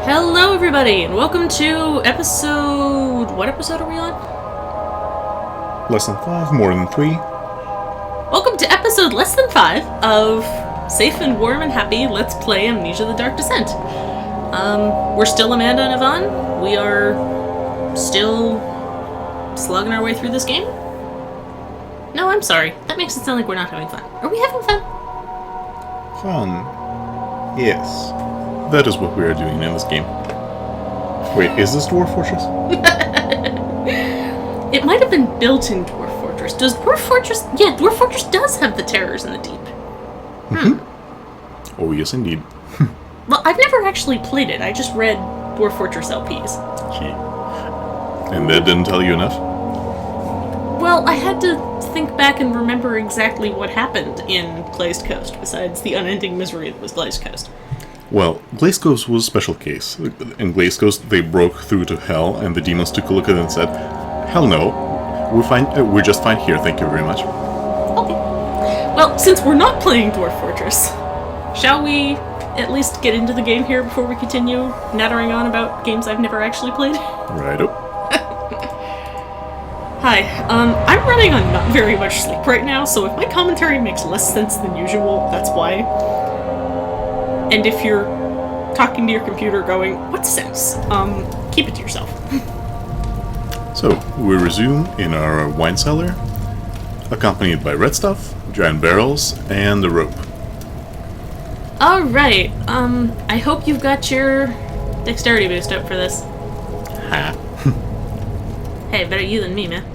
Hello everybody, and welcome to episode... What episode are we on? Less than 5, more than 3. Welcome to episode less than 5 of Safe and Warm and Happy Let's Play Amnesia the Dark Descent. We're still Amanda and Yvonne. We are still slugging our way through this game. No, I'm sorry. That makes it sound like we're not having fun. Are we having fun? Fun. Yes. That is what we are doing in this game. Wait, is this Dwarf Fortress? It might have been built in Dwarf Fortress. Does Dwarf Fortress... Yeah, Dwarf Fortress does have the terrors in the deep. Oh, yes, indeed. Well, I've never actually played it. I just read Dwarf Fortress LPs. Gee. And that didn't tell you enough? Well, I had to think back and remember exactly what happened in Glazed Coast, besides the unending misery that was Glazed Coast. Well, Glazed Coast was a special case. In Glazed Coast, they broke through to hell, and the demons took a look at it and said, "Hell no, we're just fine here, thank you very much." Okay. Well, since we're not playing Dwarf Fortress, shall we at least get into the game here before we continue nattering on about games I've never actually played? Righto. Hi, I'm running on not very much sleep right now, so if my commentary makes less sense than usual, that's why. And if you're talking to your computer going, "What sense?" Keep it to yourself. So, we resume in our wine cellar, accompanied by red stuff, giant barrels, and a rope. Alright, I hope you've got your dexterity boost up for this. Ha. Hey, better you than me, man.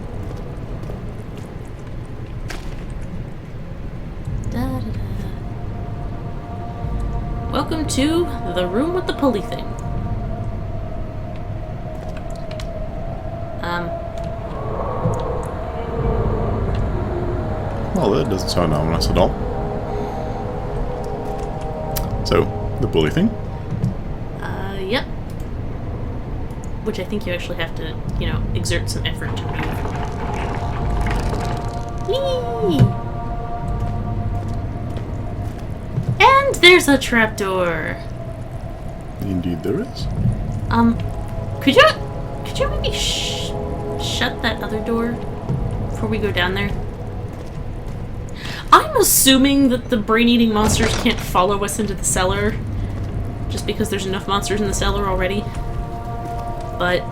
Da-da-da. Welcome to the room with the pulley thing. Well, that doesn't sound ominous at all. So, the pulley thing? Yep. Which I think you actually have to, exert some effort to move. Whee! And there's a trapdoor. Indeed there is. Could you maybe shut that other door before we go down there? I'm assuming that the brain-eating monsters can't follow us into the cellar, just because there's enough monsters in the cellar already. But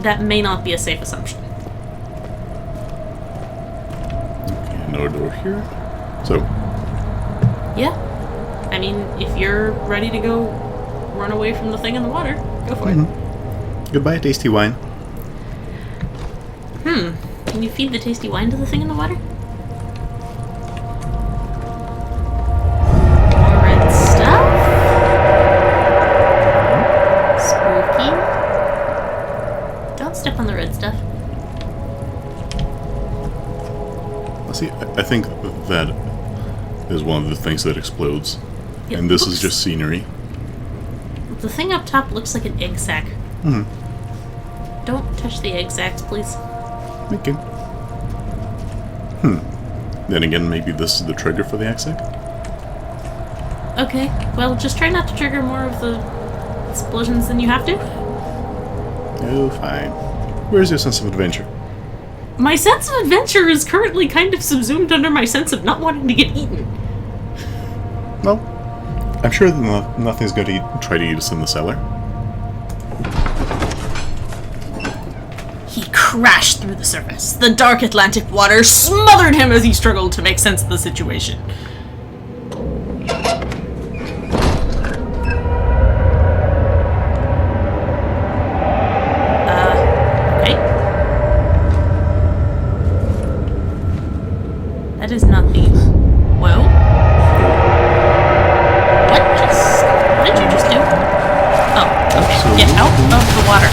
that may not be a safe assumption. Okay, another door here. So, Yeah. I mean, if you're ready to go run away from the thing in the water, go for it. Goodbye, tasty wine. Can you feed the tasty wine to the thing in the water? More red stuff? Spooky. Don't step on the red stuff. See, I think that is one of the things that explodes. It And this is looks- just scenery. The thing up top looks like an egg sac. Mm-hmm. Don't touch the egg sacs, please. Okay. Then again, maybe this is the trigger for the exec? Okay, well, just try not to trigger more of the explosions than you have to. Oh, fine. Where's your sense of adventure? My sense of adventure is currently kind of subsumed under my sense of not wanting to get eaten. Well, I'm sure that nothing's going to try to eat us in the cellar. He crashed through the surface. The dark Atlantic water smothered him as he struggled to make sense of the situation. Okay. That is not the... Whoa. What did you just do? Oh, okay. Get out of the water.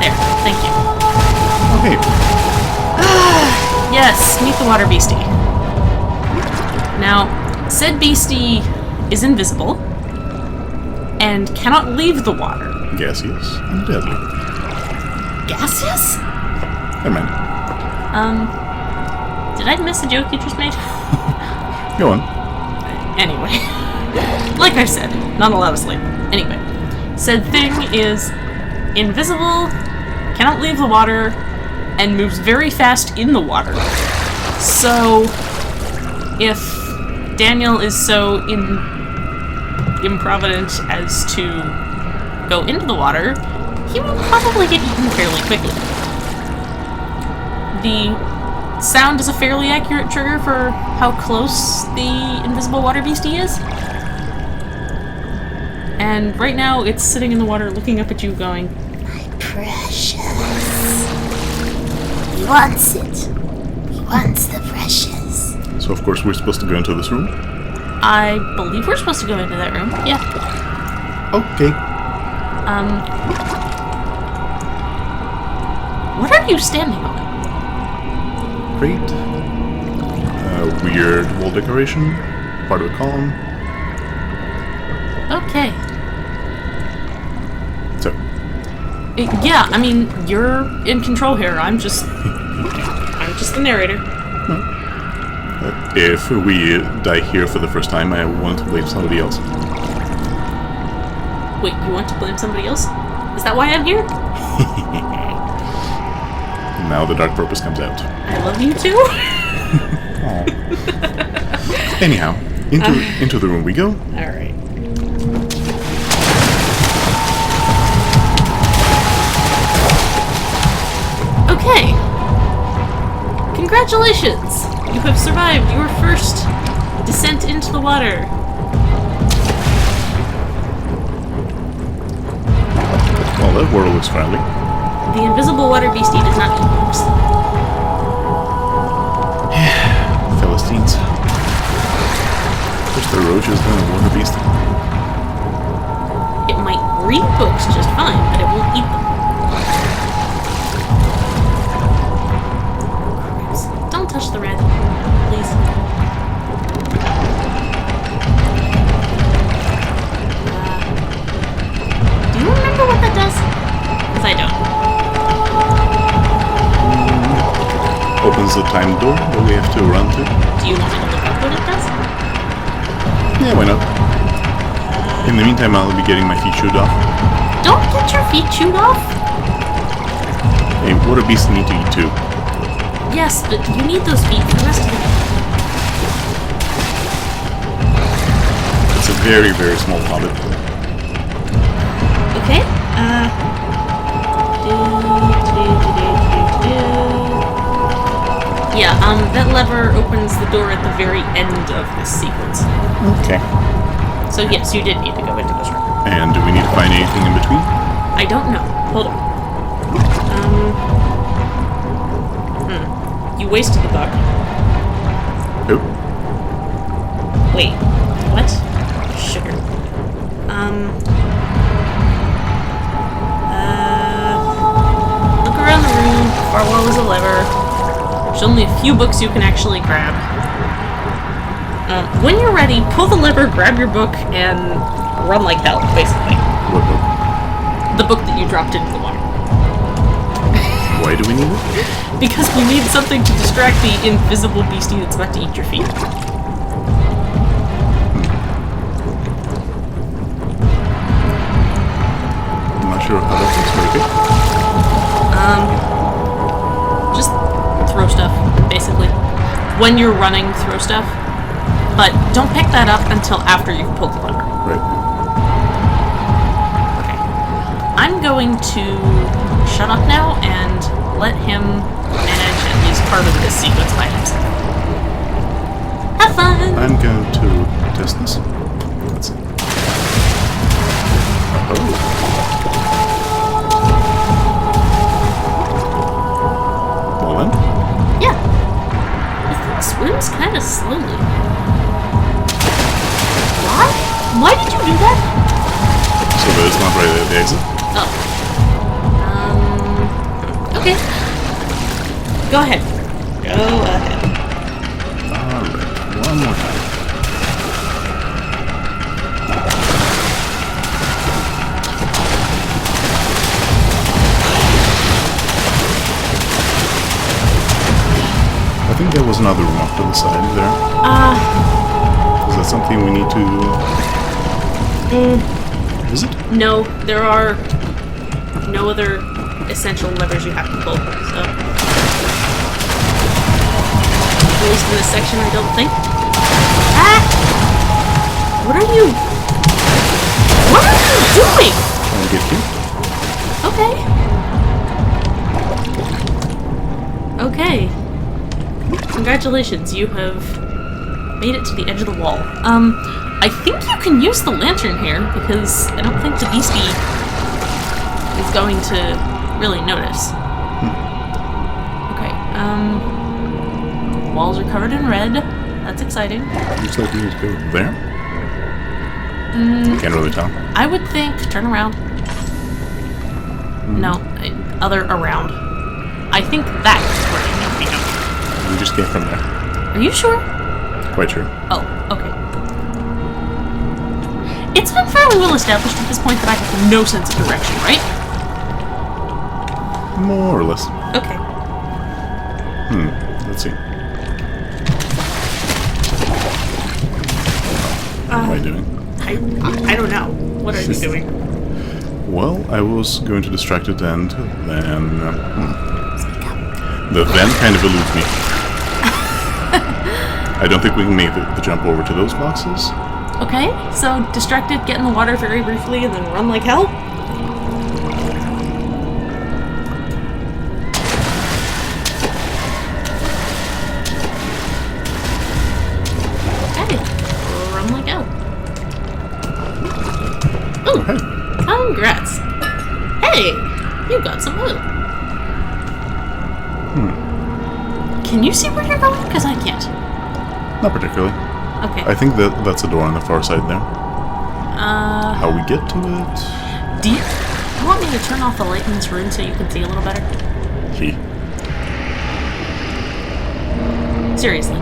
There, thank you. Okay. Yes, meet the Water Beastie. Now, said beastie is invisible and cannot leave the water. Gaseous and deadly. Gaseous? Never mind. Did I miss a joke you just made? Go on. Anyway. Like I said, not a lot of sleep. Anyway. Said thing is invisible, cannot leave the water, and moves very fast in the water. So, if Daniel is so improvident as to go into the water, he will probably get eaten fairly quickly. The sound is a fairly accurate trigger for how close the invisible water beastie is. And right now, it's sitting in the water looking up at you going, My precious. He wants it. He wants the precious. So of course we're supposed to go into this room. I believe we're supposed to go into that room. Yeah. Okay. What are you standing on? Great. Weird wall decoration. Part of a column. Okay. So, Yeah, I mean, you're in control here. I'm just the narrator. if we die here for the first time, I want to blame somebody else. Wait, you want to blame somebody else? Is that why I'm here? Now the dark purpose comes out. I love you too. Aw. Anyhow, into the room we go. All right. Okay. Congratulations! You have survived your first descent into the water. Well, that water looks friendly. The invisible water beastie does not eat books. Philistines. First the roaches, then the water beast. It might read books just fine, but it won't eat them. Don't touch the red, please. Do you remember what that does? Because I don't. Opens the time door that we have to run to. Do you want me to look up what it does? Yeah, why not? In the meantime, I'll be getting my feet chewed off. Don't get your feet chewed off. Hey, water beasts need to eat too. Yes, but you need those feet for the rest of the day. It's a very, very small hobbit. Okay. Yeah, that lever opens the door at the very end of this sequence. Okay. So yes, you did need to go into this room. And do we need to find anything in between? I don't know. Hold on. You wasted the buck. Oh. Wait. What? Sugar. Look around the room. Far wall is a lever. There's only a few books you can actually grab. When you're ready, pull the lever, grab your book, and run like hell, basically. What book? The book that you dropped into the water. Why do we need it? Because you need something to distract the invisible beastie that's about to eat your feet. I'm not sure how that works, but okay. Just throw stuff, basically. When you're running, throw stuff. But don't pick that up until after you've pulled the lever. Right. Okay. I'm going to shut up now and let him manage at least part of this sequence by himself. Have fun! I'm going to test this. Let's see. Oh. Well then. Yeah. This thing swims kind of slowly. Why? Why did you do that? So that it's not right at the exit? Oh. Okay. Go ahead. Go ahead. Alright, one more time. I think there was another room off to the side there. Is that something we need to... is it? No, there are no other essential levers you have to pull, so... At least in this section, I don't think. Ah! What are you... What are you doing? Trying to get you. Okay. Congratulations, you have made it to the edge of the wall. I think you can use the lantern here, because I don't think the beastie is going to really notice. Okay, walls are covered in red. That's exciting. Looks like we need to go there. Can't really tell. I would think... Turn around. No, other around. I think that's where you need to go. We just came from there. Are you sure? Quite sure. Oh, okay. It's been fairly well established at this point that I have no sense of direction, right? More or less. Okay. Let's see. What am I doing? I don't know. What are you doing? Well, I was going to distract it and then... The then kind of eludes me. I don't think we can make the jump over to those boxes. Okay, so distracted, get in the water very briefly, and then run like hell? Okay, run like hell. Ooh, Okay. congrats. Hey, you got some oil. Can you see where you're going? Because I can't. Not particularly. Okay. I think that's a door on the far side there. How we get to it? Do you want me to turn off the light in this room so you can see a little better? He. Seriously.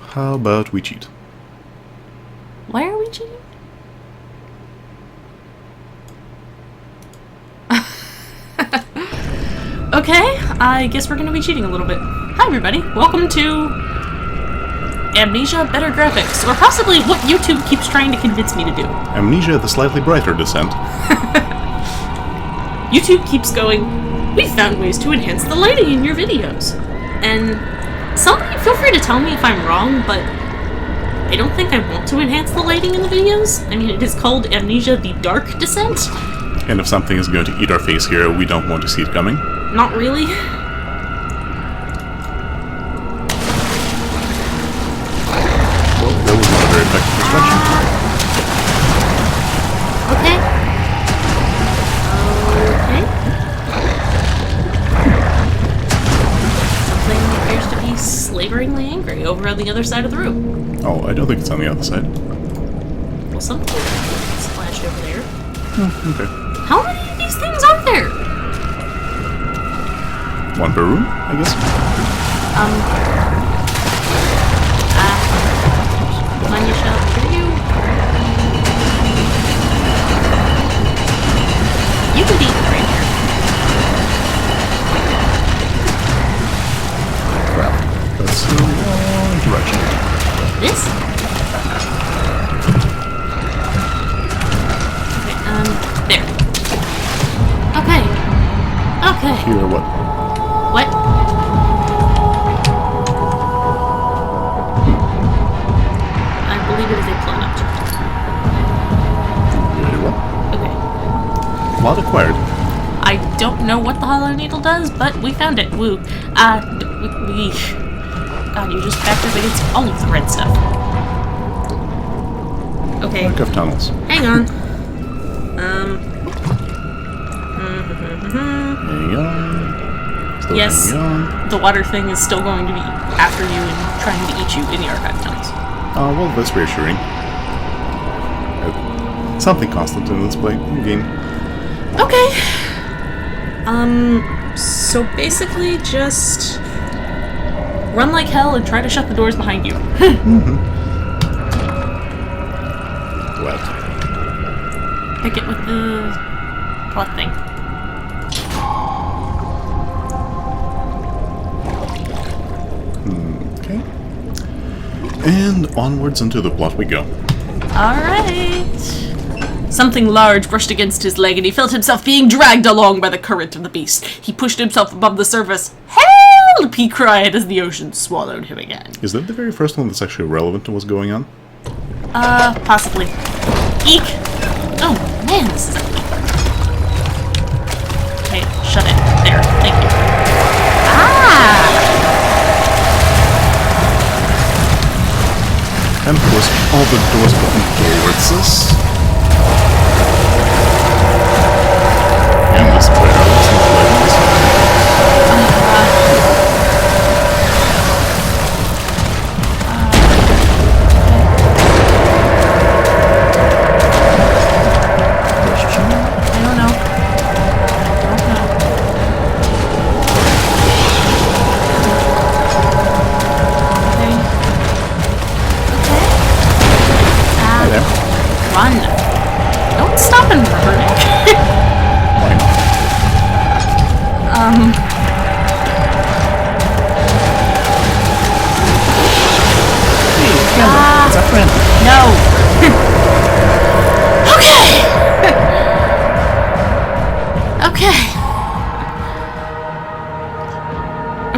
How about we cheat? Why are we cheating? Okay, I guess we're gonna be cheating a little bit. Hi everybody, welcome to Amnesia Better Graphics, or possibly what YouTube keeps trying to convince me to do. Amnesia, the slightly brighter descent. YouTube keeps going, we found ways to enhance the lighting in your videos. And somebody feel free to tell me if I'm wrong, but I don't think I want to enhance the lighting in the videos. I mean, it is called Amnesia the Dark Descent. And if something is going to eat our face here, we don't want to see it coming. Not really. Well, that was not a very effective distraction. Okay. Okay. Something appears to be slaveringly angry over on the other side of the room. Oh, I don't think it's on the other side. Well, something splashed over there. Okay. How many of these things are there? One per room, I guess. One you shall for you. You could eat right here. Crap. That's the wrong direction. This? Okay, there. Okay. Okay. Here, what? What? I believe it is a plot object. Very well. Okay. Plot acquired. I don't know what the hollow needle does, but we found it. Woo. God, you just backed up against all of the red stuff. Okay. Lack of tunnels. Hang on. Hang on. Still Yes, hanging on. the water thing is still going to be after you and trying to eat you in the archive tunnels. Well, that's reassuring. Something constant in this game. Okay. So basically just run like hell and try to shut the doors behind you. What? Pick it with the plot thing. Okay. And onwards into the plot we go. Alright. Something large brushed against his leg, and he felt himself being dragged along by the current of the beast. He pushed himself above the surface. Help! He cried as the ocean swallowed him again. Is that the very first one that's actually relevant to what's going on? Possibly. Eek! Oh, man, this is... Okay, shut it. There, thank you. Ah! And of course, all the doors open towards us. And this player looks like this. I don't know. Run. Don't stop him from hurting. It's our friend. No. Okay. Okay.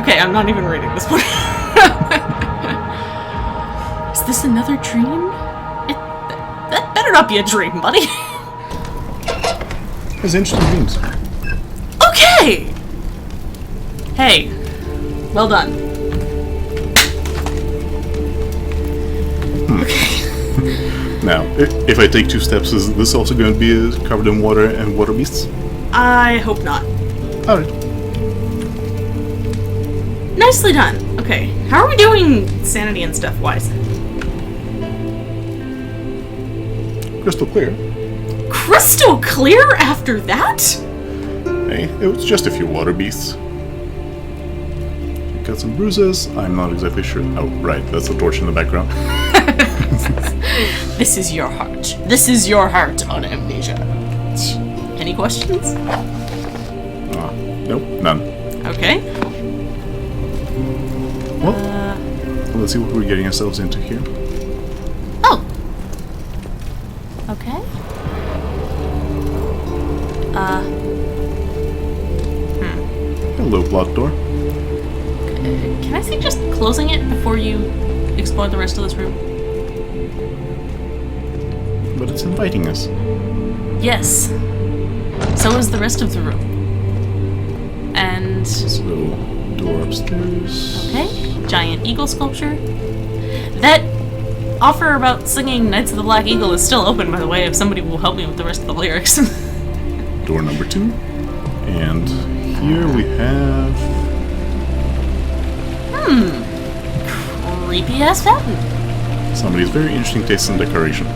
Okay, I'm not even reading this one. Is this another dream? That better not be a dream, buddy. It's interesting dreams. Okay! Hey. Well done. Now, if I take 2 steps, is this also going to be covered in water and water beasts? I hope not. Alright. Nicely done. Okay, how are we doing sanity and stuff wise? Crystal clear. Crystal clear after that? Hey, it was just a few water beasts. Got some bruises. I'm not exactly sure. Oh, right, that's the torch in the background. This is your heart. This is your heart on Amnesia. Any questions? Nope, none. Okay. Well, let's see what we're getting ourselves into here. Oh. Okay. Hello, block door. Can I suggest closing it before you explore the rest of this room? But it's inviting us. Yes. So is the rest of the room. And... So, door upstairs. Okay. Giant eagle sculpture. That offer about singing Knights of the Black Eagle is still open, by the way, if somebody will help me with the rest of the lyrics. Door number 2. And here we have... Creepy ass fountain. somebody's very interesting taste in decoration.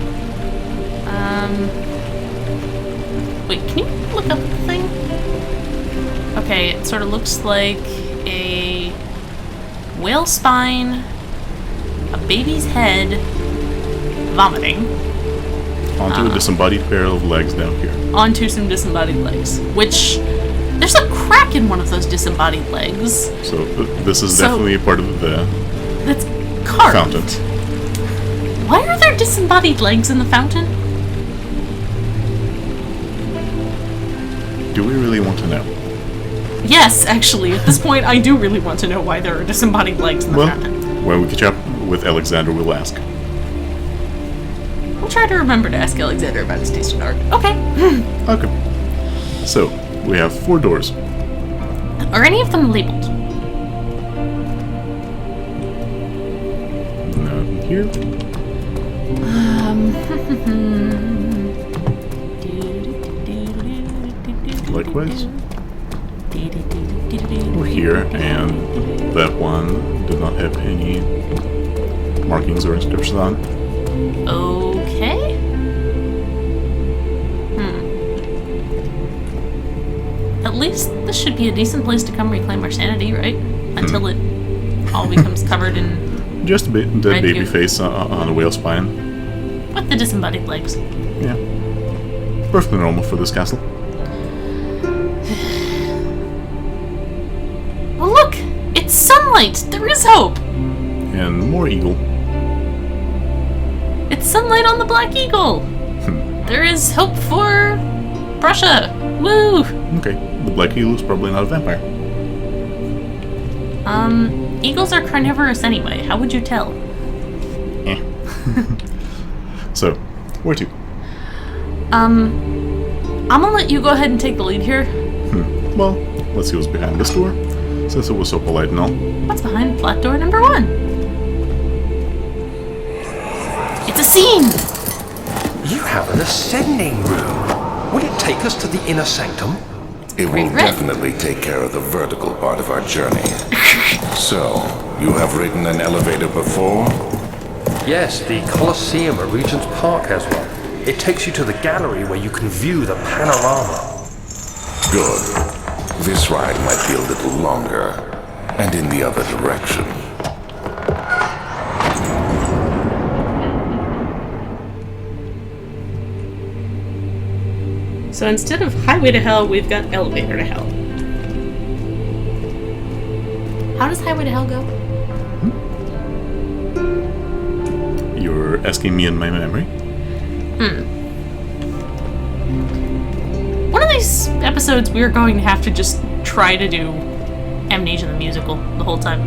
Wait, can you look up the thing? Okay, it sort of looks like a whale spine, a baby's head, vomiting. Onto a disembodied pair of legs down here. Onto some disembodied legs, which there's a crack in one of those disembodied legs. So this is definitely a part of the that's carved. fountain. Why are there disembodied legs in the fountain? Do we really want to know? Yes, actually, at this point, I do really want to know why there are disembodied legs in the fountain. When we catch up with Alexander, we'll ask. We'll try to remember to ask Alexander about his taste in art. Okay. Okay. So, we have 4 doors. Are any of them labeled? None here. Likewise. We're here, and that one did not have any markings or inscriptions on. Okay. At least this should be a decent place to come reclaim our sanity, right? Until it all becomes covered in Just a bit dead baby goo. face on a whale spine. with the disembodied legs. Yeah. Perfectly normal for this castle. Oh look! It's sunlight! There is hope! And more eagle. It's sunlight on the Black Eagle! There is hope for Prussia! Woo! Okay, the Black Eagle is probably not a vampire. Eagles are carnivorous anyway. How would you tell? Eh. So, where to? I'm gonna let you go ahead and take the lead here. Well, let's see what's behind this door, since it was so polite and all. What's behind flat door number 1? It's a scene! You have an ascending room. Will it take us to the inner sanctum? It will Great red. definitely take care of the vertical part of our journey. So, you have ridden an elevator before? Yes, the Colosseum at Regent's Park has one. It takes you to the gallery where you can view the panorama. Good. This ride might be a little longer, and in the other direction. So instead of highway to hell, we've got elevator to hell. How does highway to hell go? You're asking me in my memory? One of these episodes, we're going to have to just try to do Amnesia the musical the whole time.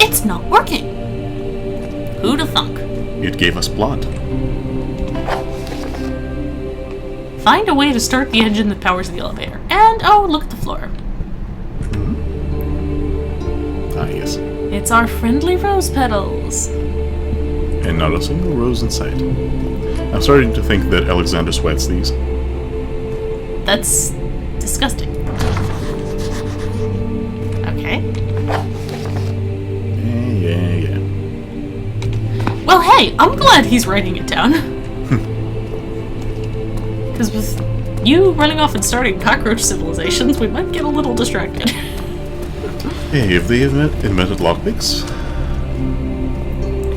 It's not working! Who'da thunk? It gave us plot. Find a way to start the engine that powers the elevator. And, oh, look at the floor. Ah, yes. It's our friendly rose petals. And not a single rose in sight. I'm starting to think that Alexander sweats these. That's disgusting. Okay. Yeah. Well, hey, I'm glad he's writing it down. Because with you running off and starting cockroach civilizations, we might get a little distracted. Hey, if they invented lockpicks,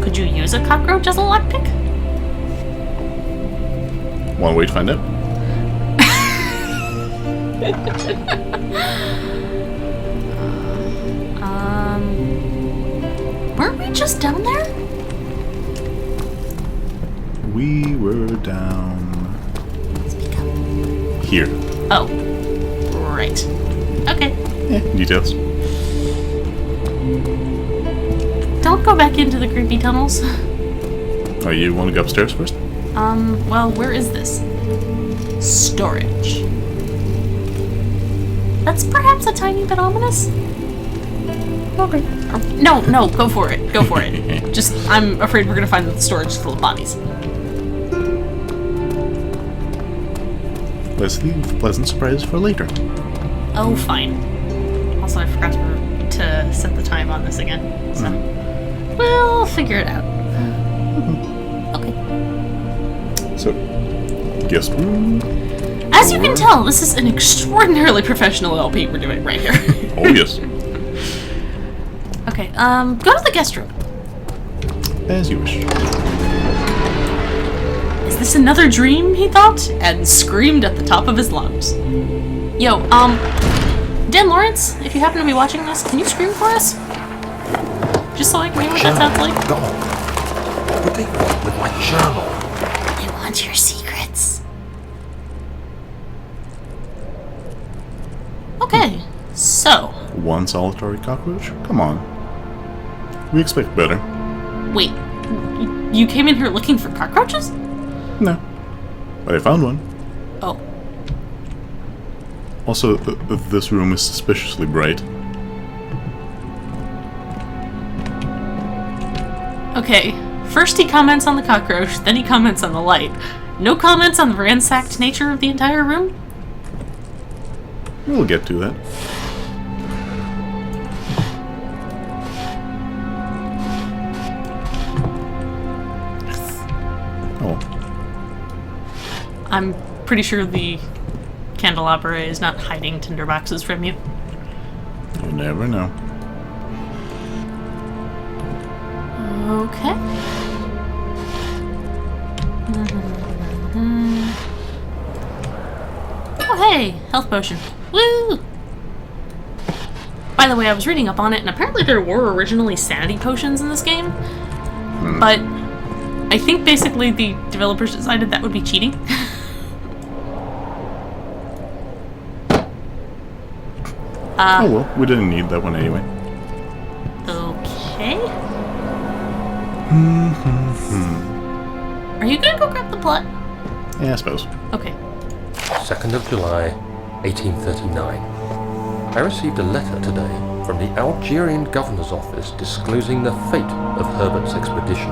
Could you use a cockroach as a lockpick? one way to find out. Weren't we just down there? We were down here. Oh. Right. Okay. Details. Don't go back into the creepy tunnels. Oh, you want to go upstairs first? Well, where is this? Storage. That's perhaps a tiny bit ominous. Okay. No, go for it. Go for it. Just, I'm afraid we're gonna find that the storage is full of bodies. Let's leave pleasant surprises for later. Oh, fine. Also, I forgot to set the time on this again, so we'll figure it out. Okay. So, guest room. As you can tell, this is an extraordinarily professional LP we're doing right here. Oh, yes. Okay, go to the guest room. As you wish. Is this another dream, he thought, and screamed at the top of his lungs. Yo, Dan Lawrence, if you happen to be watching this, can you scream for us? Just so I can hear what that sounds like. Gone. What would they want with my journal? I want your secrets. Okay, so, One solitary cockroach? Come on. We expect better. wait, you came in here looking for cockroaches? No. But I found one. Oh, Also, this room is suspiciously bright. okay. First he comments on the cockroach, then he comments on the light. No comments on the ransacked nature of the entire room? We'll get to that. Oh, I'm pretty sure the candelabra is not hiding tinderboxes from you. you never know. Okay. Oh, hey! Health potion. Woo! By the way, I was reading up on it, and apparently there were originally sanity potions in this game. But I think basically the developers decided that would be cheating. Oh well, we didn't need that one anyway. Okay. Are you gonna go grab the plot? Yeah, I suppose. Okay. 2nd of July, 1839. I received a letter today from the Algerian governor's office disclosing the fate of Herbert's expedition.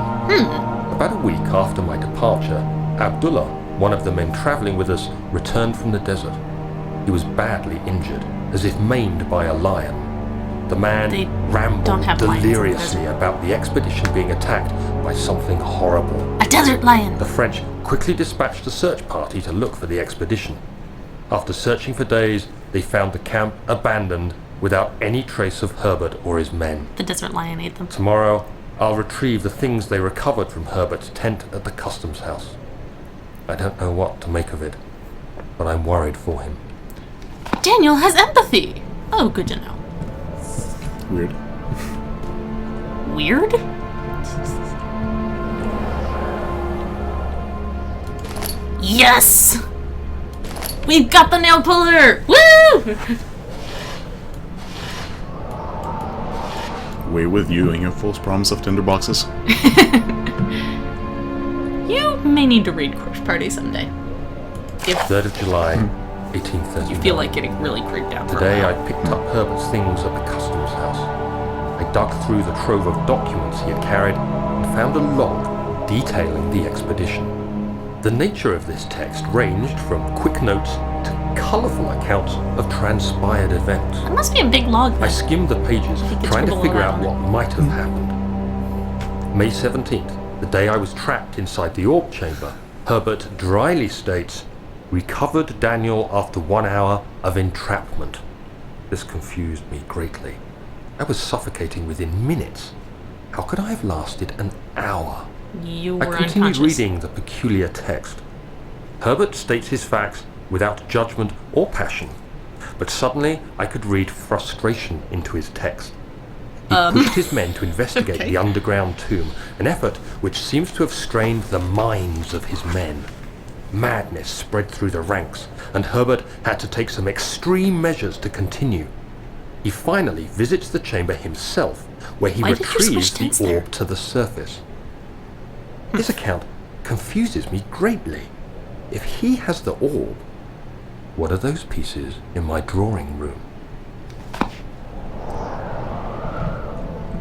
About a week after my departure, Abdullah, one of the men travelling with us, returned from the desert. He was badly injured, as if maimed by a lion. The man They rambled don't have lions in the deliriously desert. about the expedition being attacked by something horrible. A desert lion. The French quickly dispatched a search party to look for the expedition. After searching for days, they found the camp abandoned without any trace of Herbert or his men. The desert lion ate them. Tomorrow, I'll retrieve the things they recovered from Herbert's tent at the customs house. I don't know what to make of it, but I'm worried for him. Daniel has empathy! Oh, good to know. Weird. Weird? Yes! We got the nail puller! Woo! Away with you and your false promise of tinderboxes. You may need to read Corpse Party someday. If 3rd of July, 1839. you feel like getting really creeped out. Today I picked up Herbert's things at the customs house. I dug through the trove of documents he had carried and found a log detailing the expedition. The nature of this text ranged from quick notes to colourful accounts of transpired events. That must be a big log I then. skimmed the pages, think it's trying to scribbled figure all out out what might have happened. May 17th, the day I was trapped inside the orb chamber, Herbert dryly states, "Recovered Daniel after 1 hour of entrapment." This confused me greatly. I was suffocating within minutes. How could I have lasted an hour? You I were continued unconscious. reading the peculiar text. Herbert states his facts without judgment or passion, but suddenly I could read frustration into his text. He pushed his men to investigate Okay. the underground tomb, an effort which seems to have strained the minds of his men. Madness spread through the ranks, and Herbert had to take some extreme measures to continue. He finally visits the chamber himself, where he Why did you switch retrieves tints the there? orb to the surface. His account confuses me greatly. If he has the orb, what are those pieces in my drawing room?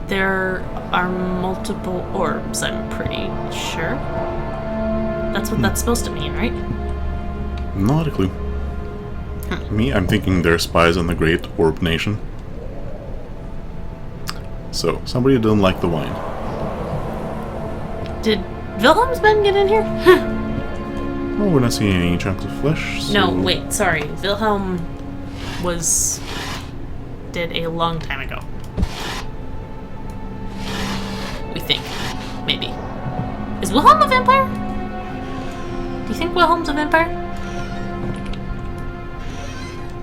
There are multiple orbs, I'm pretty sure. That's what that's supposed to mean, right? Not a clue. Me, I'm thinking they're spies on the Great Orb Nation. So, somebody didn't like the wine. Did Wilhelm's men get in here? Oh, we're not seeing any chunks of flesh. So No, wait, sorry. Wilhelm was dead a long time ago. We think. Maybe. Is Wilhelm a vampire? Do you think Wilhelm's a vampire?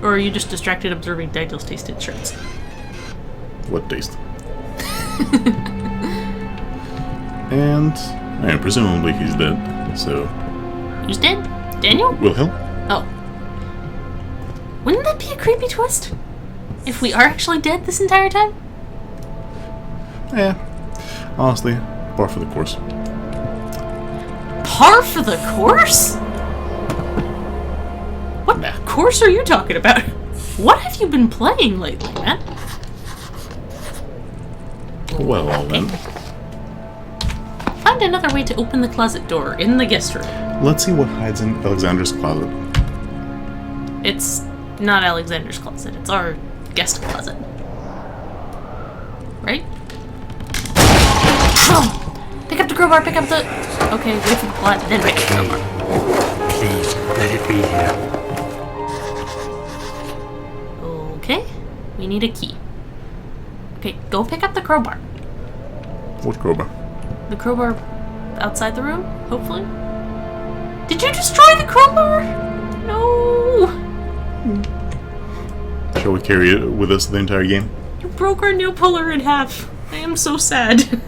Or are you just distracted observing Daniel's tasted shirts? What taste? And presumably he's dead. So, Who's dead? Daniel? Wilhelm? Oh. Wouldn't that be a creepy twist? If we are actually dead this entire time? Honestly, par for the course. Par for the course? What course are you talking about? What have you been playing lately, man? Well, then, Find another way to open the closet door in the guest room. let's see what hides in Alexander's closet. It's not Alexander's closet, it's our guest closet. Right? Pick up the crowbar, pick up the... Okay, wait for the plot, then pick up the crowbar. Please, let it be here. Okay, we need a key. Okay, go pick up the crowbar. What crowbar? The crowbar outside the room, hopefully? Did you destroy the crowbar? No! Shall we carry it with us the entire game? You broke our nail puller in half. I am so sad.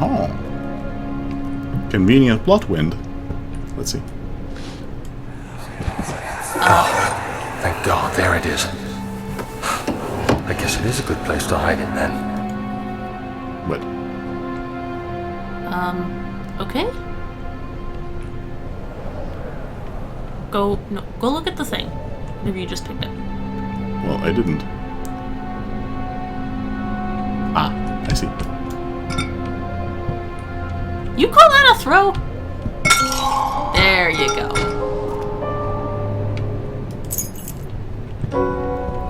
Oh. Convenient plot wind. Let's see. Thank God, there it is. I guess it is a good place to hide it then. But Okay. Go look at the thing. Maybe you just picked it. well, I didn't. Ah, I see. You call that a throw? There you go.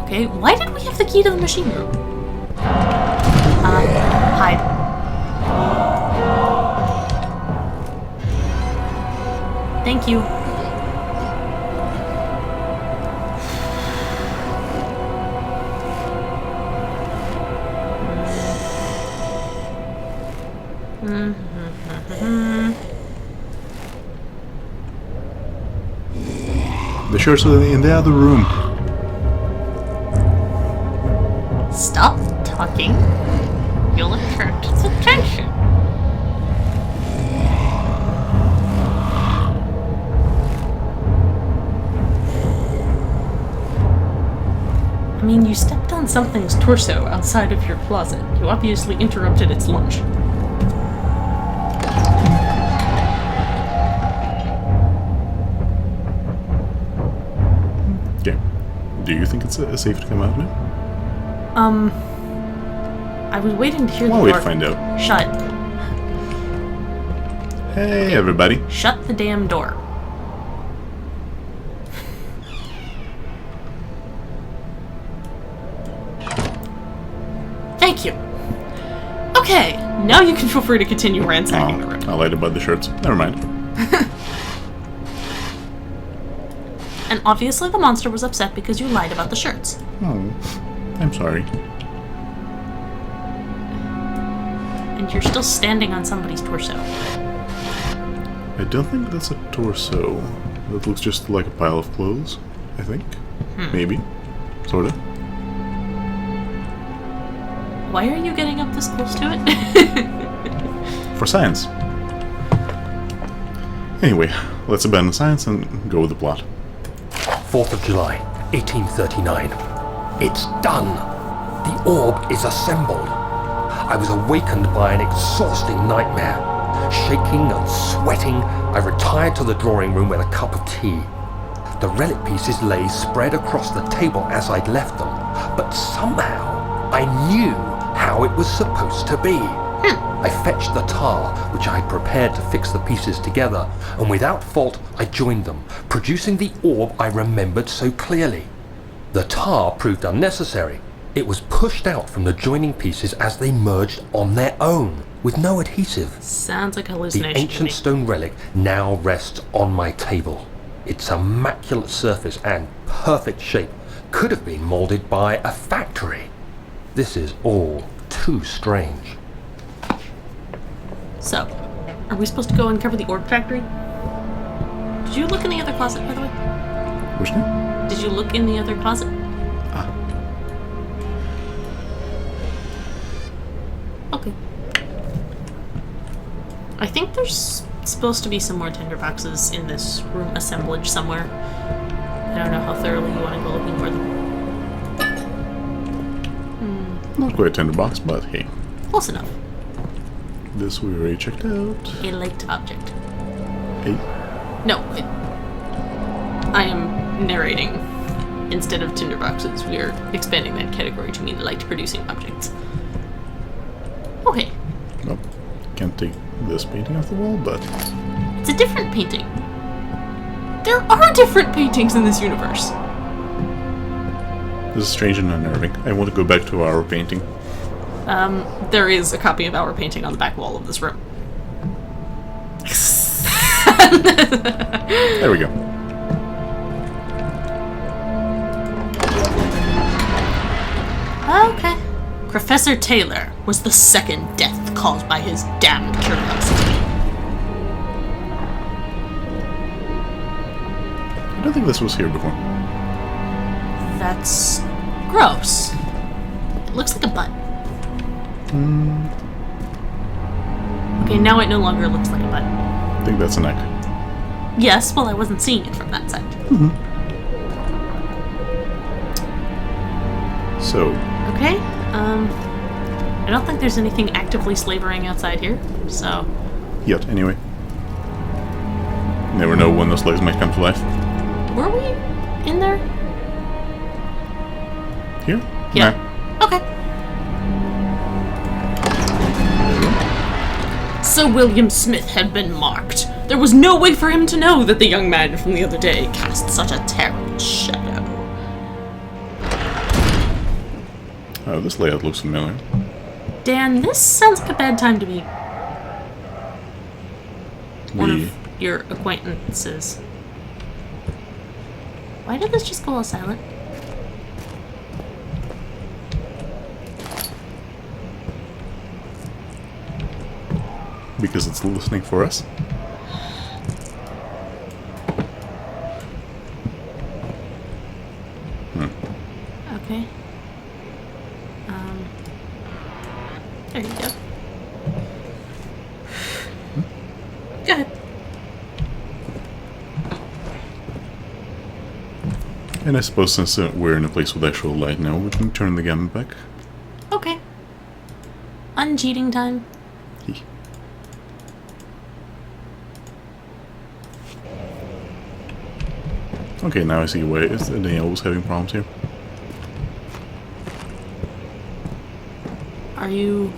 Okay, why did we have the key to the machine room? Hide. Thank you. The shirts are in the other room. Stop talking. You'll attract its attention. I mean, you stepped on something's torso outside of your closet. You obviously interrupted its lunch. Okay. Do you think it's safe to come out now? I was waiting to hear Well, the wait door. to find out. Shut. Hey, everybody. Shut the damn door. Thank you. Okay, now you can feel free to continue ransacking the room. I lied about the shirts. Never mind. And obviously the monster was upset because you lied about the shirts. Oh, I'm sorry. And you're still standing on somebody's torso. I don't think that's a torso. That looks just like a pile of clothes, I think. Maybe. Sorta. Why are you getting up this close to it? For science. Anyway, let's abandon science and go with the plot. 4th of July, 1839. It's done! The orb is assembled. I was awakened by an exhausting nightmare. Shaking and sweating, I retired to the drawing room with a cup of tea. The relic pieces lay spread across the table as I'd left them, but somehow I knew how it was supposed to be. I fetched the tar, which I had prepared to fix the pieces together, and without fault I joined them, producing the orb I remembered so clearly. The tar proved unnecessary. It was pushed out from the joining pieces as they merged on their own, with no adhesive. Sounds like The hallucination. to ancient me. stone relic now rests on my table. Its immaculate surface and perfect shape could have been molded by a factory. This is all too strange. So, are we supposed to go and cover the orb factory? Did you look in the other closet, by the way? Which one? Did you look in the other closet? Okay. I think there's supposed to be some more tinderboxes in this room assemblage somewhere. I don't know how thoroughly you want to go looking for them. Not quite a tinderbox, but hey. Close enough. This we already checked out. A light object. Hey. No, I am narrating. Instead of tinderboxes, we are expanding that category to mean light-producing objects. Okay, Nope. Can't take this painting off the wall, but it's a different painting. There are different paintings in this universe. this is strange and unnerving. I want to go back to our painting. There is a copy of our painting on the back wall of this room. There we go. Okay. Professor Taylor was the second death caused by his damned curiosity. I don't think this was here before. That's gross. looks like a butt. Okay, now it no longer looks like a butt. I think that's a neck. Yes, well, I wasn't seeing it from that side. So, Okay, I don't think there's anything actively slavering outside here, so... yet, anyway. Never know when those legs might come to life. Were we in there? Here? Yeah. Nah. Okay. Sir William Smith had been marked. There was no way for him to know that the young man from the other day cast such a terrible shadow. Oh, this layout looks familiar. Dan, this sounds like a bad time to be one We... of your acquaintances. Why did this just go all silent? Because it's listening for us. Okay. There you go. Go ahead. And I suppose since we're in a place with actual light now, we can turn the gamma back. Okay. Uncheating time. Hee. Okay, now I see why Danielle was having problems here. Are you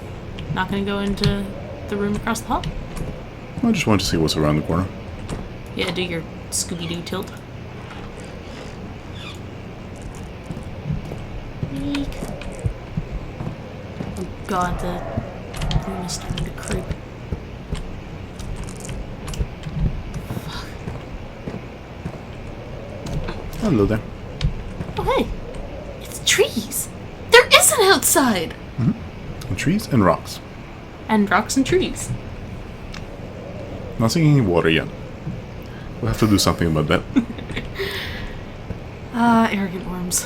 not going to go into the room across the hall? I just want to see what's around the corner. Yeah, do your Scooby-Doo tilt. Eek. Oh god, the room is starting to creep. Hello there. Oh hey, it's trees! There is an outside! And trees and rocks. And rocks and trees. Not seeing any water yet. We'll have to do something about that. Arrogant worms.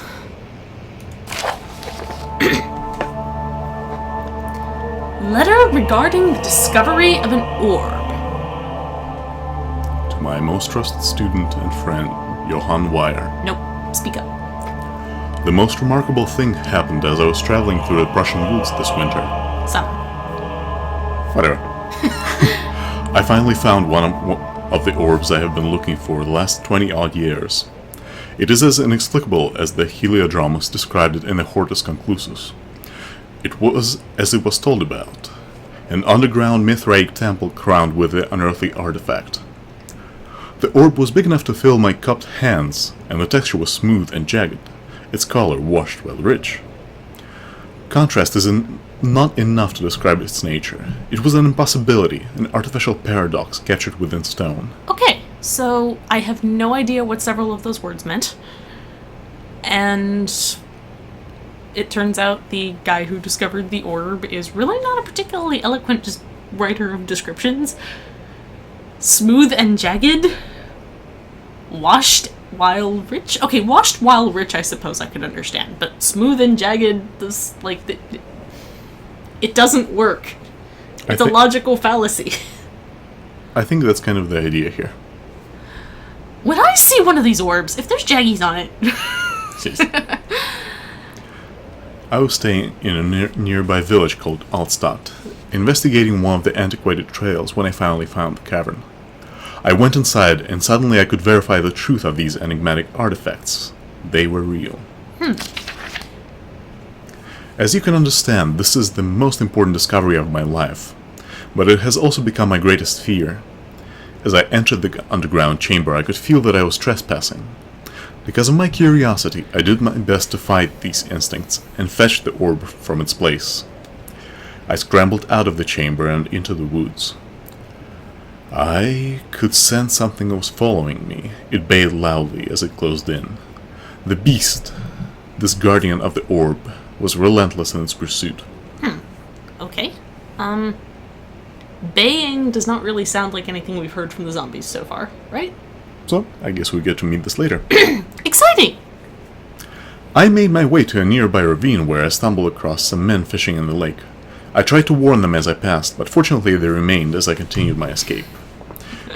Letter regarding the discovery of an orb. To my most trusted student and friend, Johann Weyer. Nope, speak up. The most remarkable thing happened as I was traveling through the Prussian woods this winter. Summer. Whatever. I finally found one of the orbs I have been looking for the last 20-odd years. It is as inexplicable as the Heliodromus described it in the Hortus Conclusus. It was as it was told about, an underground Mithraic temple crowned with the unearthly artifact. The orb was big enough to fill my cupped hands, and the texture was smooth and jagged, its color washed well rich. Contrast is not enough to describe its nature. It was an impossibility, an artificial paradox captured within stone. Okay, so I have no idea what several of those words meant. And it turns out the guy who discovered the orb is really not a particularly eloquent just writer of descriptions. Smooth and jagged. Washed while rich. Okay, washed while rich I suppose I could understand, but smooth and jagged, this, like, it doesn't work. It's a logical fallacy. I think that's kind of the idea here. When I see one of these orbs, if there's jaggies on it... Jeez. I was staying in a nearby village called Altstadt, investigating one of the antiquated trails when I finally found the cavern. I went inside, and suddenly I could verify the truth of these enigmatic artifacts. They were real. As you can understand, this is the most important discovery of my life, but it has also become my greatest fear. As I entered the underground chamber, I could feel that I was trespassing. Because of my curiosity, I did my best to fight these instincts and fetch the orb from its place. I scrambled out of the chamber and into the woods. I could sense something was following me. It bayed loudly as it closed in. The beast, this guardian of the orb, was relentless in its pursuit. Okay. Baying does not really sound like anything we've heard from the zombies so far, right? So, I guess we get to meet this later. Exciting! I made my way to a nearby ravine where I stumbled across some men fishing in the lake. I tried to warn them as I passed, but fortunately they remained as I continued my escape.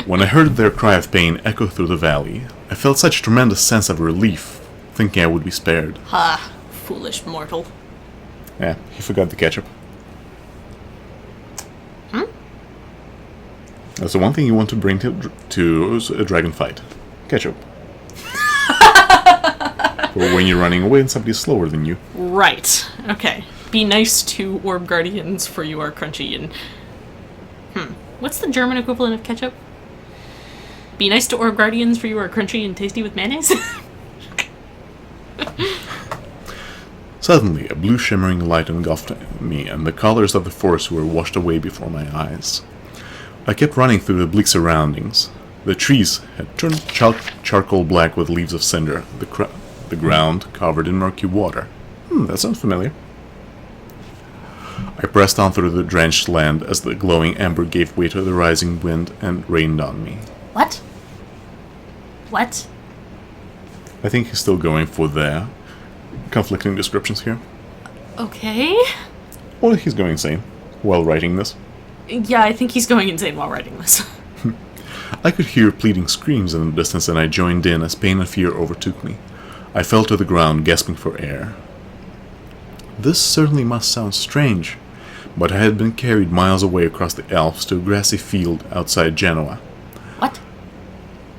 When I heard their cry of pain echo through the valley, I felt such a tremendous sense of relief, thinking I would be spared. Ha, foolish mortal. Yeah, he forgot the ketchup. That's the one thing you want to bring to a dragon fight. Ketchup. Or when you're running away and somebody's slower than you. Right. Okay. Be nice to orb guardians, for you are crunchy and... What's the German equivalent of ketchup? Be nice to orb guardians, for you are crunchy and tasty with mayonnaise? Suddenly, a blue shimmering light engulfed me, and the colors of the forest were washed away before my eyes. I kept running through the bleak surroundings. The trees had turned charcoal black with leaves of cinder, the ground covered in murky water. That sounds familiar. I pressed on through the drenched land as the glowing ember gave way to the rising wind and rained on me. What? What? I think he's still going for the conflicting descriptions here. Okay. Or he's going insane while writing this. Yeah, I think he's going insane while writing this. I could hear pleading screams in the distance, and I joined in as pain and fear overtook me. I fell to the ground, gasping for air. This certainly must sound strange, but I had been carried miles away across the Alps to a grassy field outside Genoa. What?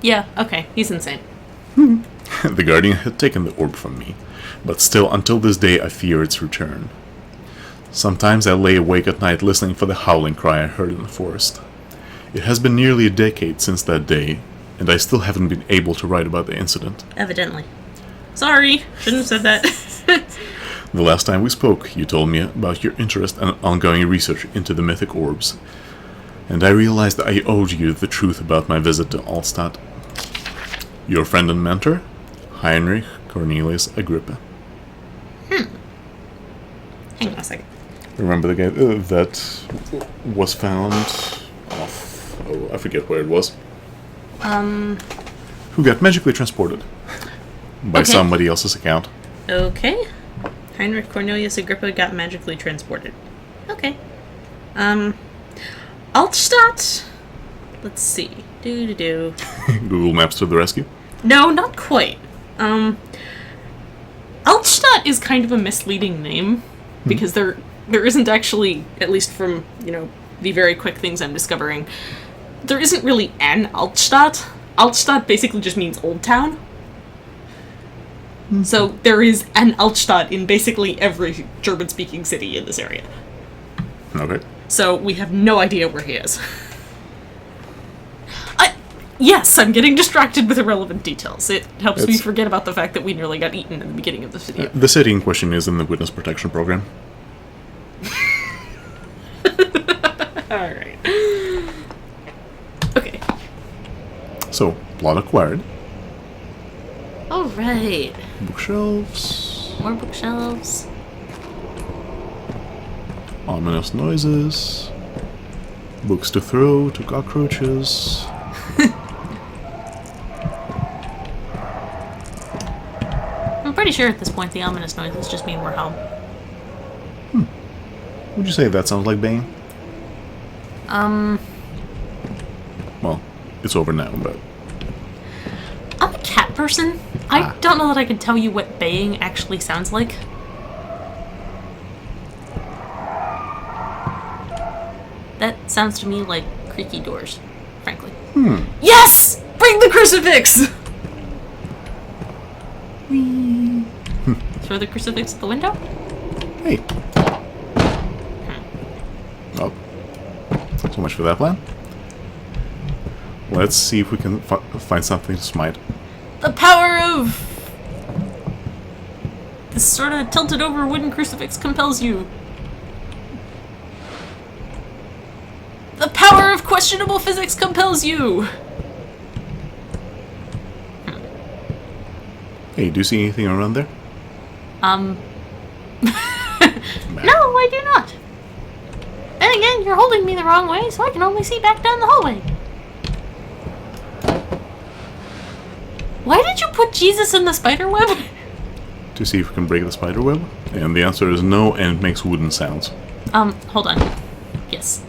Yeah, okay, he's insane. The Guardian had taken the orb from me, but still, until this day, I fear its return. Sometimes I lay awake at night listening for the howling cry I heard in the forest. It has been nearly a decade since that day, and I still haven't been able to write about the incident. Evidently. Sorry, shouldn't have said that. The last time we spoke, you told me about your interest and ongoing research into the mythic orbs, and I realized that I owed you the truth about my visit to Alstadt. Your friend and mentor, Heinrich Cornelius Agrippa. Hang on a second. Remember the guy that was found off... Oh, I forget where it was. Who got magically transported by Okay. somebody else's account. Okay. Heinrich Cornelius Agrippa got magically transported. Okay. Altstadt? Let's see. Google Maps to the rescue. No, not quite. Altstadt is kind of a misleading name because there isn't actually, at least from, the very quick things I'm discovering, there isn't really an Altstadt. Altstadt basically just means old town. So there is an Altstadt in basically every German-speaking city in this area. Okay. So we have no idea where he is. Yes, I'm getting distracted with irrelevant details. It helps me forget about the fact that we nearly got eaten in the beginning of this video. The city in question is in the Witness Protection Program. Alright. Okay. So, plot acquired. Alright. Bookshelves. More bookshelves. Ominous noises. Books to throw to cockroaches. I'm pretty sure at this point the ominous noises just mean we're home. Would you say that sounds like Bane? Well, it's over now, but... I'm a cat person. I don't know that I can tell you what baying actually sounds like. That sounds to me like creaky doors, frankly. Yes! Bring the crucifix! Throw the crucifix at the window? Hey. Oh. So much for that plan. Let's see if we can find something to smite. The power of... this sort of tilted over wooden crucifix compels you. The power of questionable physics compels you! Hey, do you see anything around there? No, I do not. Then again, you're holding me the wrong way, so I can only see back down the hallway. Why did you put Jesus in the spider web? to see if we can break the spider web? And the answer is no, and it makes wooden sounds. Hold on. Yes.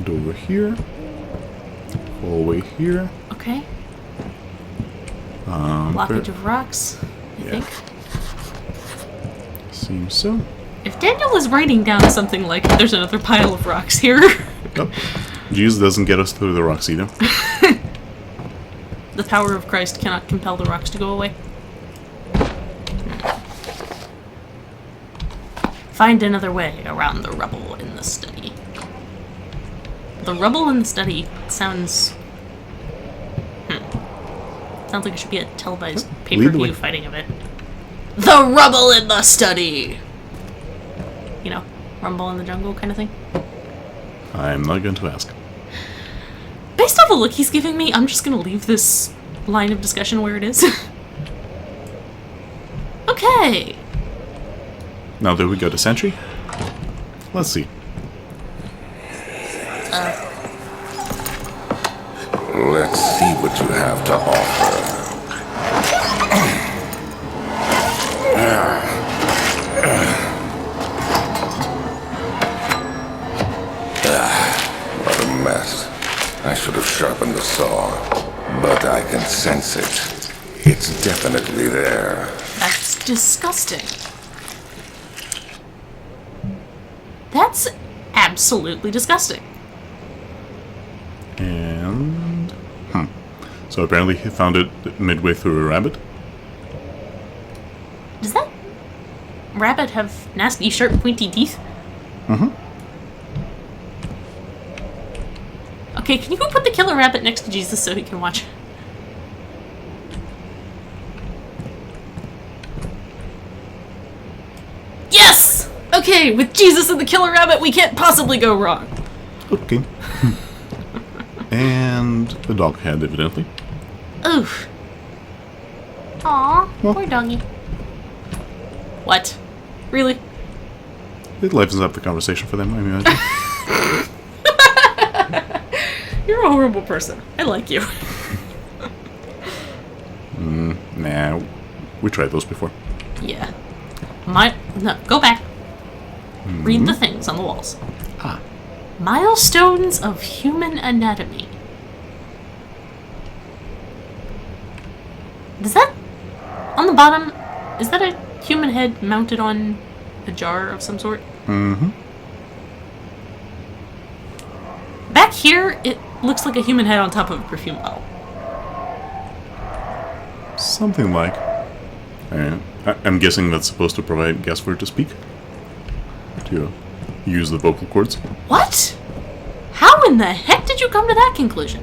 Door here. Hallway here. Okay. Blockage of rocks, I think. Seems so. If Daniel was writing down something like, there's another pile of rocks here. Yep. Jesus doesn't get us through the rocks either. The power of Christ cannot compel the rocks to go away. Find another way around the rubble in the study. The rubble in the study sounds... Sounds like it should be a televised Lead the pay-per-view way. fighting event. The rubble in the study! You know, rumble in the jungle kind of thing. I'm not going to ask. Based off the look he's giving me, I'm just gonna leave this line of discussion where it is. Okay. Now that we got a sentry, let's see. Let's see what you have to offer. What a mess. I should have sharpened the saw, but I can sense it. It's definitely there. That's disgusting. That's absolutely disgusting. And... So apparently he found it midway through a rabbit. Does that rabbit have nasty, sharp, pointy teeth? Okay, can you go put the killer rabbit next to Jesus so he can watch? Yes! Okay, with Jesus and the killer rabbit, we can't possibly go wrong. Okay. And a dog head, evidently. Oof. Aw, Well. poor doggy. What? Really? It livens up the conversation for them, I imagine. You're a horrible person. I like you. Nah, we tried those before. Yeah. No, go back. Read the things on the walls. Ah. Milestones of human anatomy. Does that... On the bottom, is that a human head mounted on a jar of some sort? Back here, it looks like a human head on top of a perfume bottle. Something like. I'm guessing that's supposed to provide gas for it to speak. To use the vocal cords. What? How in the heck did you come to that conclusion?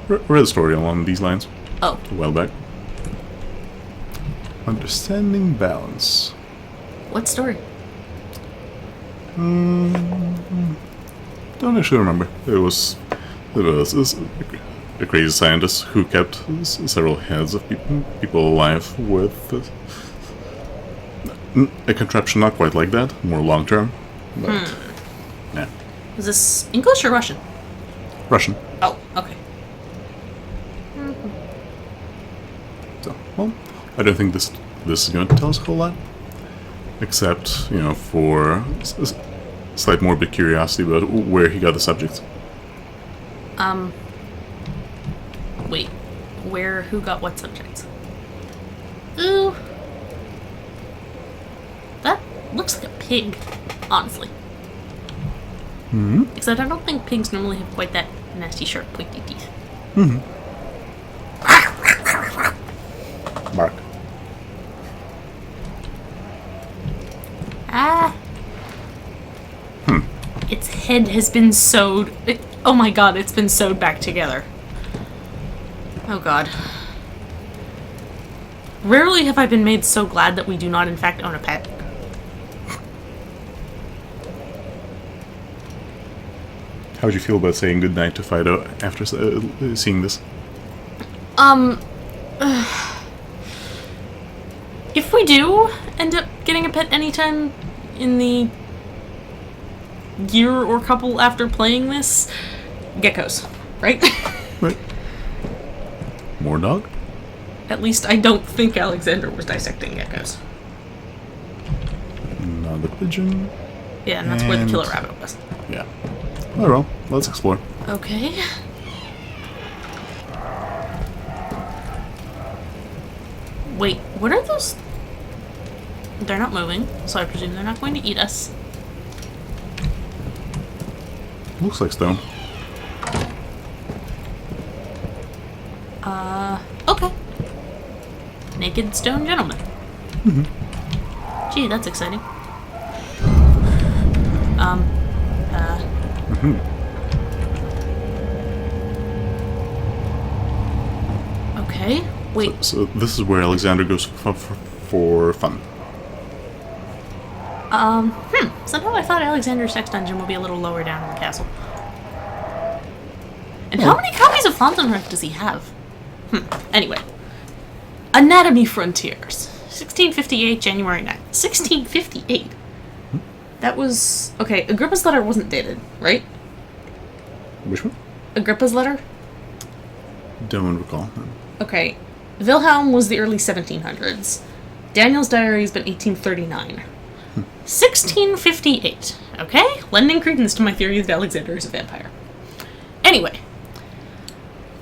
Read a story along these lines Oh, a while back. Understanding balance. what story? Don't actually remember. It was a crazy scientist who kept several heads of people alive with a contraption not quite like that, more long term. But yeah, Is this English or Russian? Russian. Oh, okay. So, well, I don't think this is going to tell us a whole lot, except for slight morbid curiosity about where he got the subjects. Wait. Who got what subjects? Ooh. That looks like a pig, honestly. Except I don't think pigs normally have quite that nasty, sharp, pointy teeth. Mark. Ah. Its head has been sewed. Oh my god, it's been sewed back together. Oh god. Rarely have I been made so glad that we do not in fact own a pet. How would you feel about saying goodnight to Fido after seeing this? If we do end up getting a pet anytime in the year or couple after playing this, geckos. right? Right. More dog? At least I don't think Alexander was dissecting geckos. Another pigeon. Yeah, and that's where the killer And- rabbit was. Yeah. Oh well, let's explore. Okay. Wait, what are those? They're not moving, so I presume they're not going to eat us. Looks like stone. Okay. Naked stone gentleman. Gee, that's exciting. Okay. Wait. So this is where Alexander goes for fun. Somehow I thought Alexander's sex dungeon would be a little lower down in the castle. And how many copies of Fontainebleau does he have? Anyway. Anatomy Frontiers. 1658, January 9th. 1658? That was... Okay, Agrippa's letter wasn't dated, right? Which one? Agrippa's letter? Don't recall. Okay. Wilhelm was the early 1700s. Daniel's diary has been 1839. 1658. Okay? Lending credence to my theory that Alexander is a vampire. Anyway.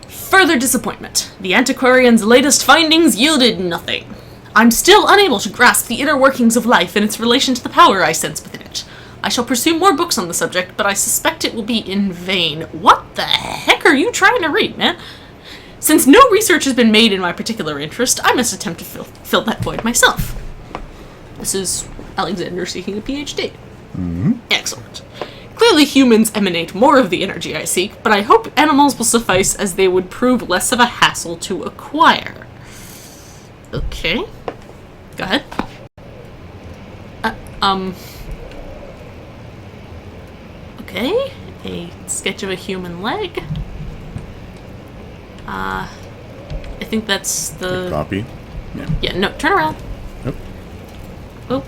Further disappointment. The antiquarian's latest findings yielded nothing. I'm still unable to grasp the inner workings of life and its relation to the power I sense within it. I shall pursue more books on the subject, but I suspect it will be in vain. What the heck are you trying to read, man? Since no research has been made in my particular interest, I must attempt to fill that void myself. This is Alexander seeking a PhD. Excellent. Clearly humans emanate more of the energy I seek, but I hope animals will suffice as they would prove less of a hassle to acquire. Okay. Go ahead. Okay. A sketch of a human leg. I think that's the... Copy. Yeah. Yeah, no, turn around. Yep. Oh.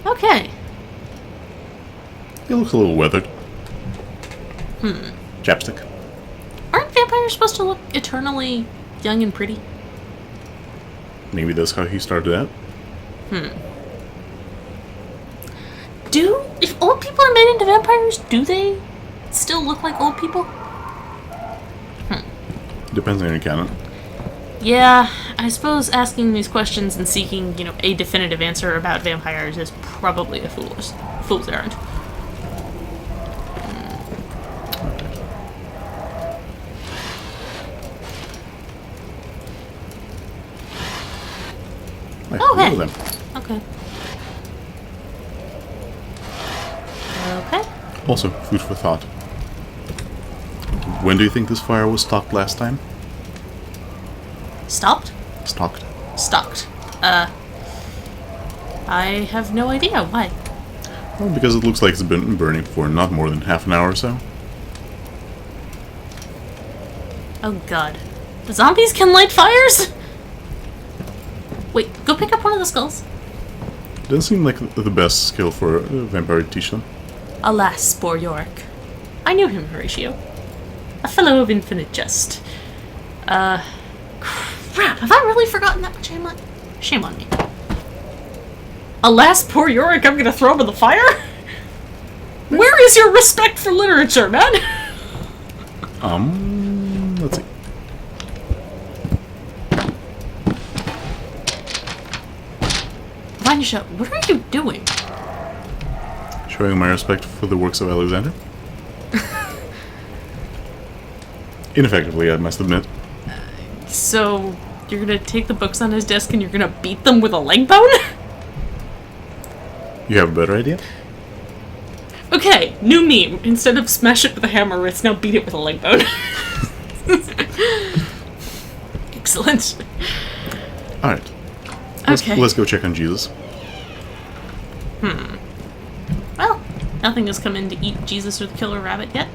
Okay. It looks a little weathered. Chapstick. Aren't vampires supposed to look eternally young and pretty? Maybe that's how he started out. If old people are made into vampires, do they still look like old people? Depends on your canon. Yeah, I suppose asking these questions and seeking, a definitive answer about vampires is probably a fool's errand. Oh, hey. Them. Okay. Okay. Also, food for thought. When do you think this fire was stocked last time? Stopped? Stocked. Stocked. I have no idea. Why? Well, because it looks like it's been burning for not more than half an hour or so. Oh god. The zombies can light fires? Wait, go pick up one of the skulls. Doesn't seem like the best skill for a vampire to teach them. Alas, poor Yorick. I knew him, Horatio. A fellow of infinite jest. Crap, have I really forgotten that much? Shame on me. Alas, poor Yorick, I'm gonna throw him in the fire? Where is your respect for literature, man? Let's see. Vanyasha, what are you doing? Showing my respect for the works of Alexander. Ineffectively, I must admit. So, you're gonna take the books on his desk and you're gonna beat them with a leg bone? You have a better idea? Okay, new meme. Instead of smash it with a hammer, it's now beat it with a leg bone. Excellent. Alright. Okay. Let's go check on Jesus. Well, nothing has come in to eat Jesus or the killer rabbit yet.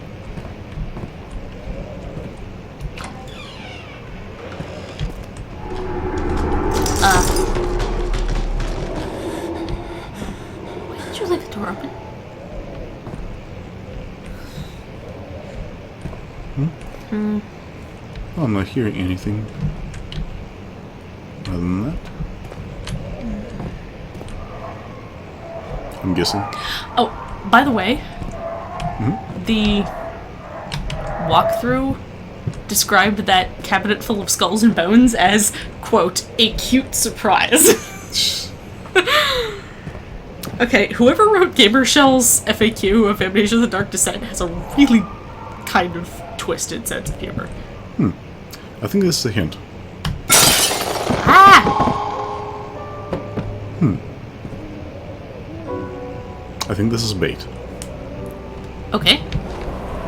Why did you leave the door open? Oh, I'm not hearing anything other than that. I'm guessing. Oh, by the way, the walkthrough described that cabinet full of skulls and bones as, quote, a cute surprise. Okay, whoever wrote Gamershell's FAQ of Amnesia the Dark Descent has a really kind of twisted sense of humor. I think this is a hint. Ah! I think this is bait. Okay.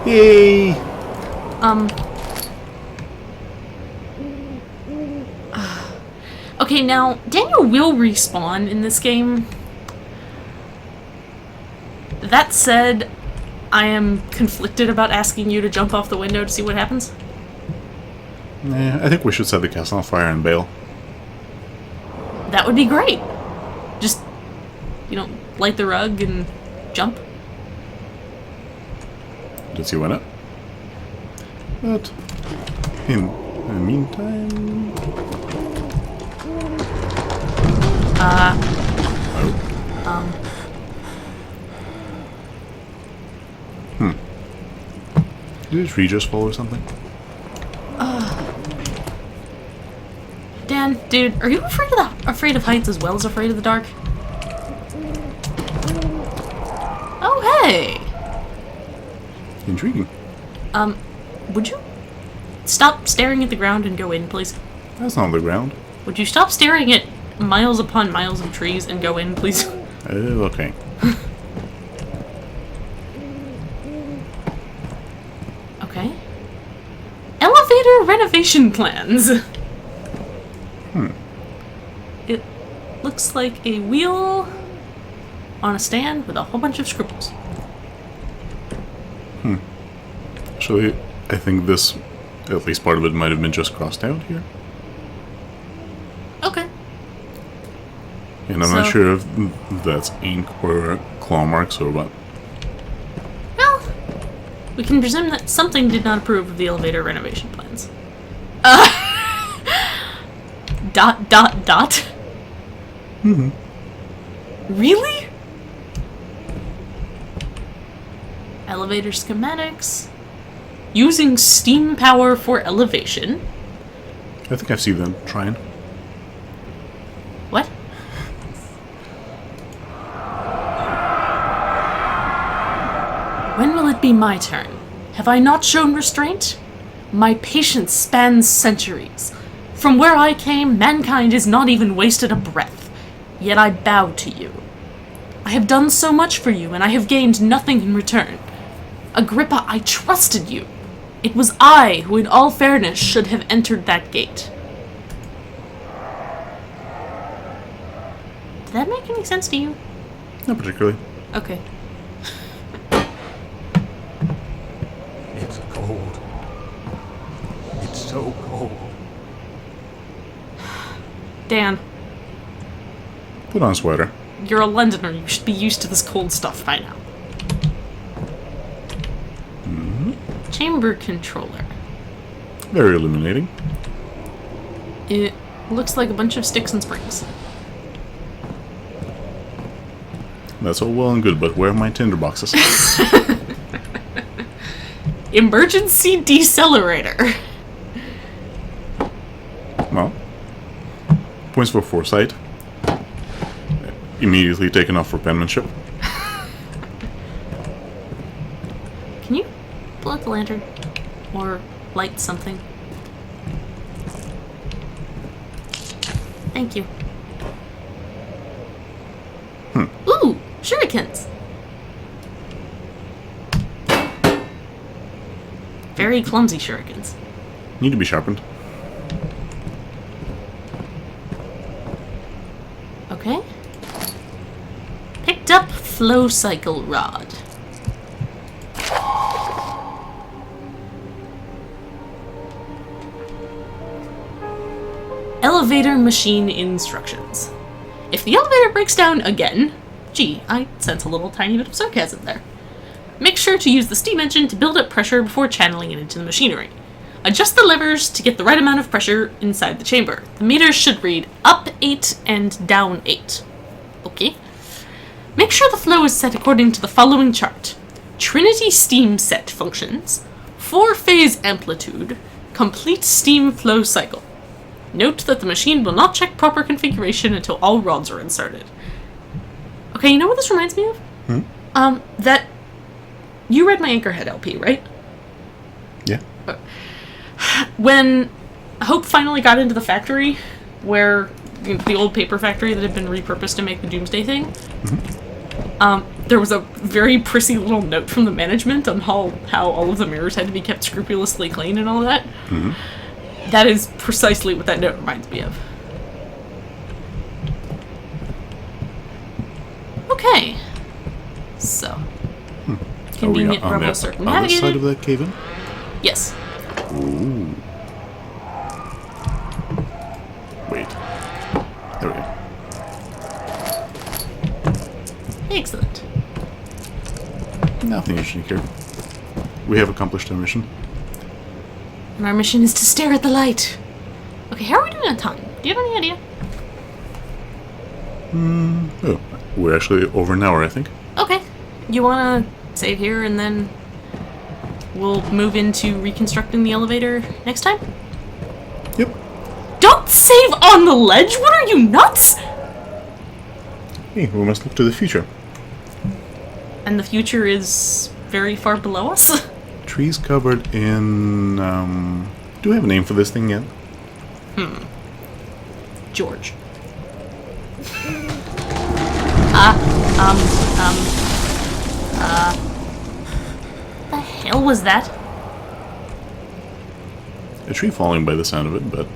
Yay! Okay, now, Daniel will respawn in this game. That said, I am conflicted about asking you to jump off the window to see what happens. Yeah, I think we should set the castle on fire and bail. That would be great. Just, light the rug and jump. Let's see why not. But in the meantime... Did a tree just fall or something? Dan, dude, are you afraid of heights as well as afraid of the dark? Oh, hey! Intriguing. Would you stop staring at the ground and go in, please? That's not on the ground. Would you stop staring at miles upon miles of trees and go in, please? Okay. Okay. Elevator renovation plans. It looks like a wheel on a stand with a whole bunch of scribbles. Actually, I think this, at least part of it, might have been just crossed out here. Okay. And I'm not sure if that's ink or claw marks or what. Well, we can presume that something did not approve of the elevator renovation plans. Dot. Really? Elevator schematics. Using steam power for elevation. I think I've seen them trying. What? When will it be my turn? Have I not shown restraint? My patience spans centuries. From where I came, mankind has not even wasted a breath. Yet I bow to you. I have done so much for you, and I have gained nothing in return. Agrippa, I trusted you. It was I who, in all fairness, should have entered that gate. Did that make any sense to you? Not particularly. Okay. It's cold. It's so cold. Dan, Put on a sweater. you're a Londoner. You should be used to this cold stuff by now. Chamber controller. Very illuminating. It looks like a bunch of sticks and springs. That's all well and good, but where are my tinder boxes? Emergency decelerator. Well, points for foresight. Immediately taken off for penmanship. Can you blow out the lantern? Or light something? Thank you. Ooh! Shurikens! Very clumsy shurikens. Need to be sharpened. Okay. Picked up flow cycle rod. Elevator machine instructions. If the elevator breaks down again, gee, I sense a little tiny bit of sarcasm there. Make sure to use the steam engine to build up pressure before channeling it into the machinery. Adjust the levers to get the right amount of pressure inside the chamber. The meters should read up 8 and down 8. Okay. Make sure the flow is set according to the following chart. Trinity steam set functions, 4-phase amplitude, complete steam flow cycle. Note that the machine will not check proper configuration until all rods are inserted. Okay, you know what this reminds me of? That you read my Anchorhead LP, right? Yeah. When Hope finally got into the factory, where the old paper factory that had been repurposed to make the Doomsday thing, there was a very prissy little note from the management on how all of the mirrors had to be kept scrupulously clean and all that. That is precisely what that note reminds me of. Okay. So. Convenient Are we rebel on circle the other side navigated. of that cave-in? Yes. Ooh. Wait. There we go. Excellent. Nothing interesting here. We have accomplished our mission. And our mission is to stare at the light. Okay, how are we doing on time? Do you have any idea? Oh, we're actually over an hour, I think. Okay. You wanna save here and then we'll move into reconstructing the elevator next time? Yep. Don't save on the ledge! What are you, nuts? Hey, we must look to the future. And the future is very far below us? Trees covered in, do we have a name for this thing yet? George. The hell was that? A tree falling by the sound of it, but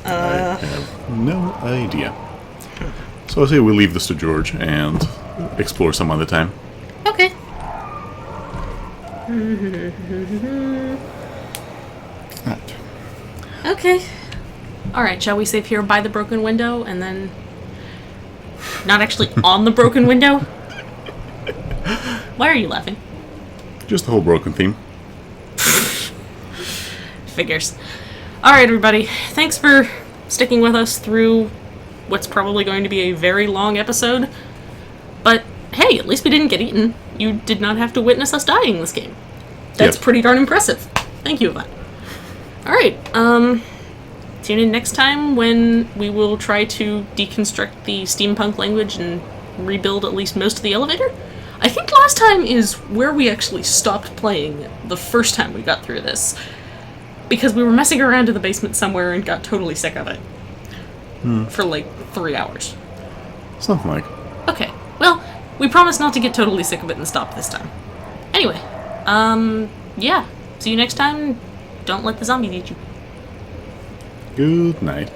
I have no idea. So I say we leave this to George and explore some other time. Okay. Right. Okay. Alright, shall we save here by the broken window and then... Not actually on the broken window? Why are you laughing? Just the whole broken theme. Figures. Alright, everybody. Thanks for sticking with us through what's probably going to be a very long episode. But, hey, at least we didn't get eaten. You did not have to witness us dying this game. That's Yep. pretty darn impressive. Thank you, Yvonne. Alright, tune in next time when we will try to deconstruct the steampunk language and rebuild at least most of the elevator. I think last time is where we actually stopped playing the first time we got through this. Because we were messing around in the basement somewhere and got totally sick of it. For like 3 hours. Something like. Okay, well, we promise not to get totally sick of it and stop this time. Anyway, yeah. See you next time. Don't let the zombies eat you. Good night.